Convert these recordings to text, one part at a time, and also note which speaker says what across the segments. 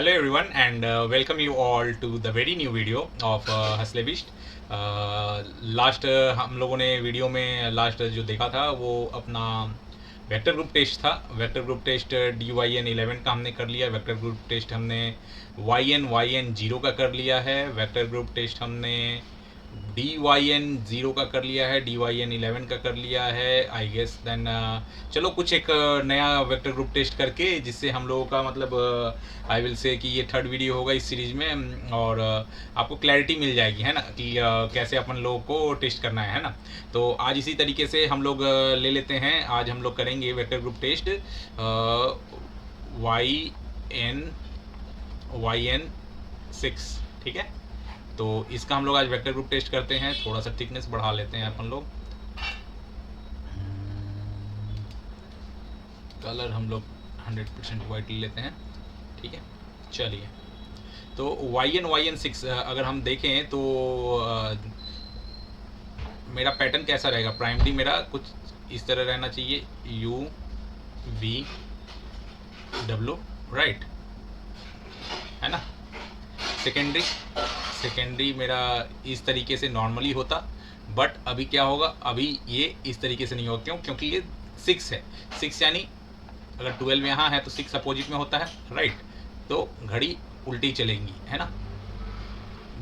Speaker 1: Hello everyone and welcome you all to the very new video of Hustle Beast। Last हम लोगों ने video में last जो देखा था वो अपना वेक्टर ग्रुप टेस्ट था। वेक्टर ग्रुप टेस्ट DYN11 का हमने कर लिया। वेक्टर ग्रुप टेस्ट हमने YN0 का कर लिया है। वेक्टर ग्रुप टेस्ट हमने DYN0 का कर लिया है, DYN11 का कर लिया है आई गेस। देन चलो कुछ एक नया वेक्टर ग्रुप टेस्ट करके जिससे हम लोगों का मतलब आई विल से कि ये थर्ड वीडियो होगा इस सीरीज में और आपको क्लैरिटी मिल जाएगी है ना कि कैसे अपन लोगों को टेस्ट करना है ना। तो आज इसी तरीके से हम लोग ले लेते हैं। आज हम लोग करेंगे वेक्टर ग्रुप टेस्ट YN6। ठीक है, तो इसका हम लोग आज वेक्टर ग्रुप टेस्ट करते हैं। थोड़ा सा थिकनेस बढ़ा लेते हैं अपन लोग। कलर हम लोग 100% वाइट ले लेते हैं। ठीक है, चलिए। तो YN6 अगर हम देखें तो मेरा पैटर्न कैसा रहेगा। प्राइमरी मेरा कुछ इस तरह रहना चाहिए, UVW, राइट है ना। सेकेंडरी मेरा इस तरीके से नॉर्मली होता, बट अभी क्या होगा, अभी ये इस तरीके से नहीं होगा। क्यों? क्योंकि ये 6 है। 6 यानी अगर 12 यहाँ है तो 6 अपोजिट में होता है, राइट। तो घड़ी उल्टी चलेंगी है ना।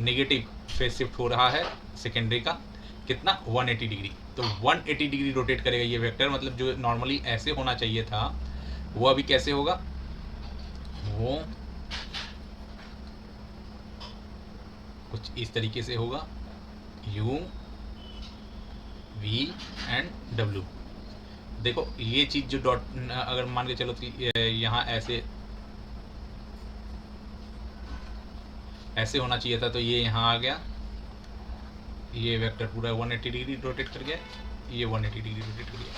Speaker 1: नेगेटिव फेज शिफ्ट हो रहा है सेकेंडरी का, कितना 180 डिग्री। तो 180 डिग्री रोटेट करेगा ये वेक्टर। मतलब जो नॉर्मली ऐसे होना चाहिए था वो अभी कैसे होगा, वो कुछ इस तरीके से होगा, U V एंड W। देखो ये चीज़ जो डॉट अगर मान के चलो यहाँ ऐसे होना चाहिए था, तो ये यहाँ आ गया, ये वेक्टर पूरा 180 डिग्री रोटेट कर गया, ये 180 डिग्री रोटेट कर गया।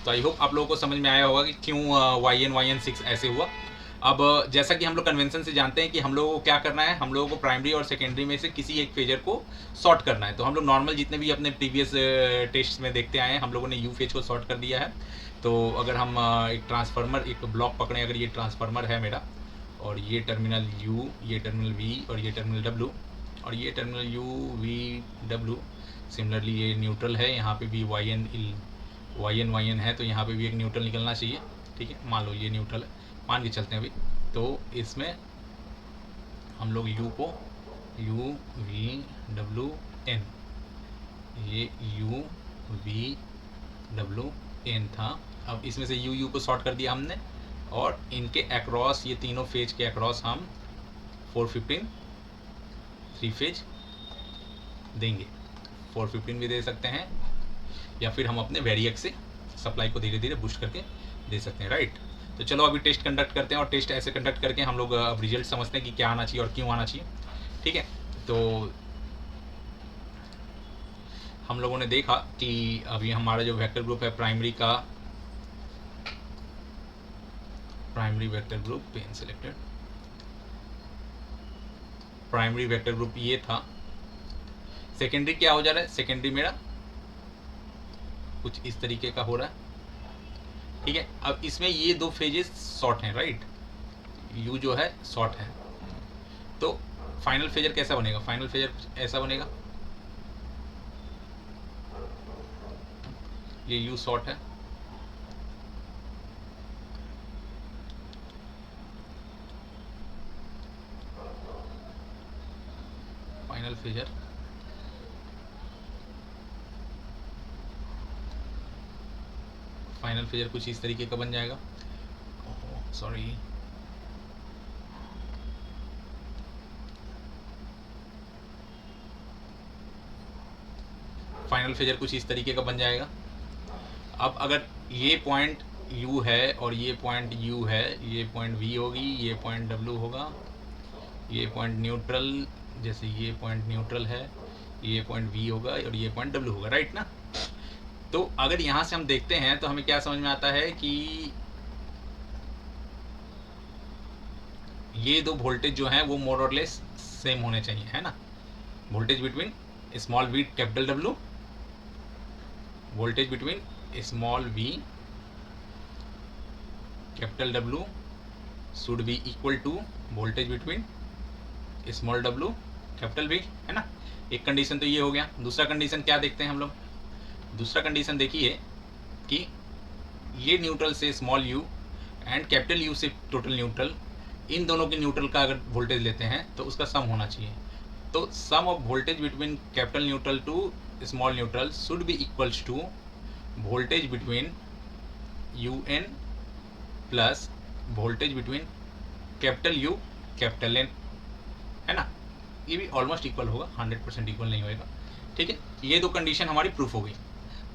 Speaker 1: तो आई होप आप लोगों को समझ में आया होगा कि क्यों YN6 ऐसे हुआ। अब जैसा कि हम लोग कन्वेंशन से जानते हैं कि हम लोगों को क्या करना है, हम लोगों को प्राइमरी और सेकेंडरी में से किसी एक फेजर को सॉर्ट करना है। तो हम लोग नॉर्मल जितने भी अपने प्रीवियस टेस्ट में देखते आए हैं, हम लोगों ने यू फेज को सॉर्ट कर दिया है। तो अगर हम एक ट्रांसफार्मर, एक ब्लॉक पकड़ें, अगर ये ट्रांसफार्मर है मेरा और ये टर्मिनल U, ये टर्मिनल V और ये टर्मिनल W और ये टर्मिनल UVW। सिमिलरली ये न्यूट्रल है, यहाँ पे भी YN है, तो यहाँ पे भी एक न्यूट्रल निकलना चाहिए। ठीक है, मान लो ये न्यूट्रल है, मान के चलते हैं अभी। तो इसमें हम लोग U को UVWN, ये UVWN था। अब इसमें से U को शॉर्ट कर दिया हमने और इनके अक्रॉस, ये तीनों फेज के अक्रॉस हम 415 3 फेज देंगे। 415 भी दे सकते हैं या फिर हम अपने वेरिएक से सप्लाई को धीरे धीरे बूस्ट करके दे सकते हैं, राइट। तो चलो अभी टेस्ट कंडक्ट करते हैं और टेस्ट ऐसे कंडक्ट करके हम लोग अब रिजल्ट समझते हैं कि क्या आना चाहिए और क्यों आना चाहिए। ठीक है, तो हम लोगों ने देखा कि अभी हमारा जो वेक्टर ग्रुप है प्राइमरी का, primary vector group pen selected, primary vector group ये था। सेकेंडरी क्या हो जा रहा है, सेकेंडरी मेरा कुछ इस तरीके का हो रहा है। ठीक है, अब इसमें ये दो फेजेस शॉर्ट हैं, राइट। U जो है शॉर्ट है, तो फाइनल फेजर कैसा बनेगा, फाइनल फेजर ऐसा बनेगा, ये U शॉर्ट है, फाइनल फेजर कुछ इस तरीके का बन जाएगा। सॉरी, फाइनल फेजर कुछ इस तरीके का बन जाएगा। अब अगर ये पॉइंट U है और ये पॉइंट U है, ये पॉइंट V होगी, ये पॉइंट W होगा, ये पॉइंट न्यूट्रल, जैसे ये पॉइंट न्यूट्रल है, ये पॉइंट V होगा और ये पॉइंट W होगा, राइट ना। तो अगर यहाँ से हम देखते हैं तो हमें क्या समझ में आता है कि ये दो वोल्टेज जो हैं वो मोर और लेस सेम होने चाहिए, है ना। Voltage between small v capital W, voltage between small v capital W should be equal to voltage between small W capital V, है ना। एक कंडीशन तो ये हो गया। दूसरा कंडीशन क्या देखते हैं हम लोग? दूसरा कंडीशन देखिए कि ये न्यूट्रल से small you and capital you से टोटल न्यूट्रल, इन दोनों के न्यूट्रल का अगर वोल्टेज लेते हैं तो उसका सम होना चाहिए। तो sum of voltage between capital neutral to small neutral should be equals to voltage between U N plus voltage between capital U capital N, है ना। ये भी ऑलमोस्ट इक्वल होगा, 100% इक्वल नहीं होएगा, ठीक है। ये दो कंडीशन हमारी प्रूफ हो गई।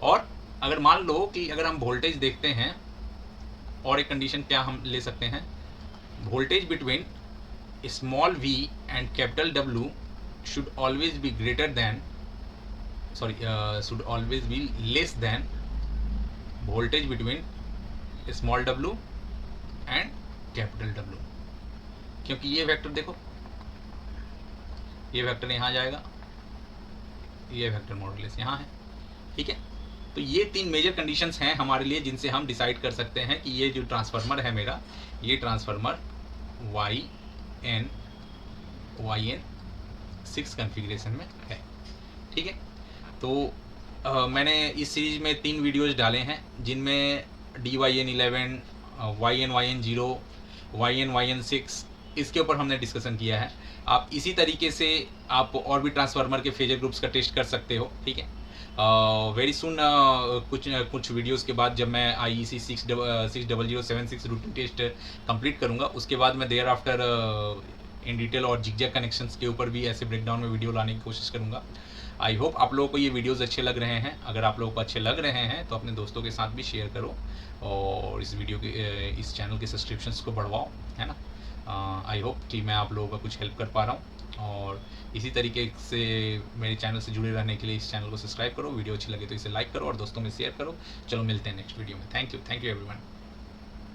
Speaker 1: और अगर मान लो कि अगर हम वोल्टेज देखते हैं, और एक कंडीशन क्या हम ले सकते हैं, voltage between small v and capital W should always be greater than, should always be less than voltage between small w and capital W। क्योंकि ये वेक्टर देखो, ये वेक्टर यहाँ जाएगा, ये वेक्टर मॉडुलस यहाँ है, ठीक है। तो ये तीन मेजर कंडीशंस हैं हमारे लिए जिनसे हम डिसाइड कर सकते हैं कि ये जो ट्रांसफार्मर है मेरा, ये ट्रांसफार्मर YN 6 कॉन्फ़िगरेशन में है, ठीक है। तो मैंने इस सीरीज में 3 वीडियोज़ डाले हैं जिनमें DYN11, YN0, YN6 इसके ऊपर हमने डिस्कशन किया है। आप इसी तरीके से आप और भी ट्रांसफार्मर के फेजर ग्रुप्स का टेस्ट कर सकते हो, ठीक है। वेरी सुन कुछ वीडियोस के बाद जब मैं IEC 60076 रूटीन टेस्ट कंप्लीट करूंगा, उसके बाद मैं देयर आफ्टर इन डिटेल और जिगजैग कनेक्शंस के ऊपर भी ऐसे ब्रेकडाउन में वीडियो लाने की कोशिश करूंगा। आई होप आप लोगों को ये वीडियोस अच्छे लग रहे हैं। अगर आप लोगों को अच्छे लग रहे हैं तो अपने दोस्तों के साथ भी शेयर करो और इस वीडियो के इस चैनल के सब्सक्रिप्शंस को बढ़वाओ, है ना। आई होप कि मैं आप लोगों का कुछ हेल्प कर पा रहा हूँ। और इसी तरीके से मेरे चैनल से जुड़े रहने के लिए इस चैनल को सब्सक्राइब करो, वीडियो अच्छी लगे तो इसे लाइक करो और दोस्तों में शेयर करो। चलो मिलते हैं नेक्स्ट वीडियो में। Thank you everyone.